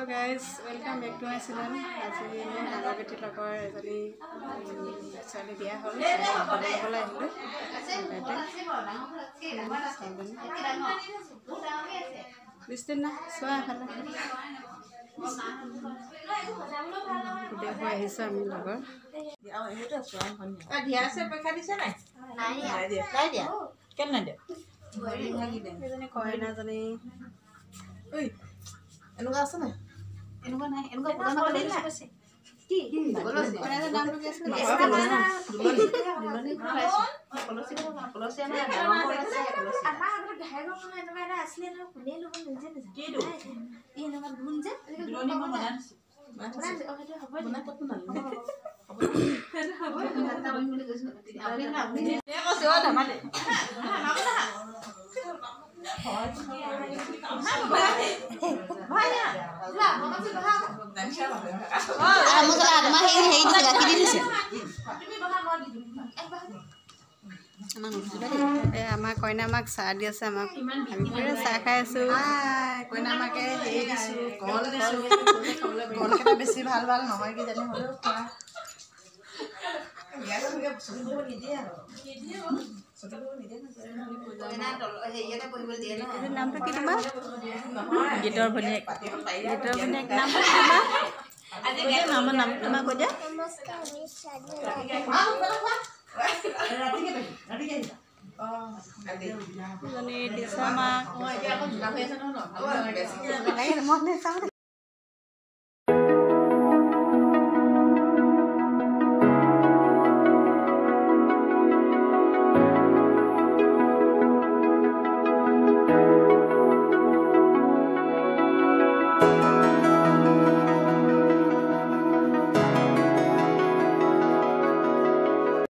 guys, welcome back to my channel. আজি মই নাগাবেটি লগৰ এজনী ছোৱালী বিয়া হ'ল বনাবলৈ আহিলোঁ বিশদিন না চোৱা এফালে গোটেই হৈ আহিছোঁ আমি লগৰ এজনী কইনাজনী এনেকুৱা আছে না এনেকুৱা নাই এনেকুৱা পুৰাণা কৰি আছে কি কইনাৰ নামটো কি আছিল দুলনি কলসি কলসি আমাৰ গাঁৱৰ আছে কলসি আমাৰ আগত ঘাইৰ নহয় এনেকুৱা এটা আছিলে ন কোনে লব নিজে নিজে কি দু ই এনেকুৱা গুণ যে দুলনি মই বনাইছো সেইটো হ'ব বনা কত নালনে হ'ব এটা কৰিম বুলি কৈছো আপুনি এ কৈছে অ ধমালে আমাৰ কইনা আমাক চাহ দি আছে আমাক আমি চাহ খাই আছো কইনা আমাকে হেৰি দিছো কল দিছো কলকেইটা বেছি ভাল ভাল নহয় কি জানি হ'লেও খোৱা নামটো কি তোমাৰ গীতৰ ভনীয়েক নামটো তোমাৰ নাম তোমাৰ কৈ দিয়া দিছা মাক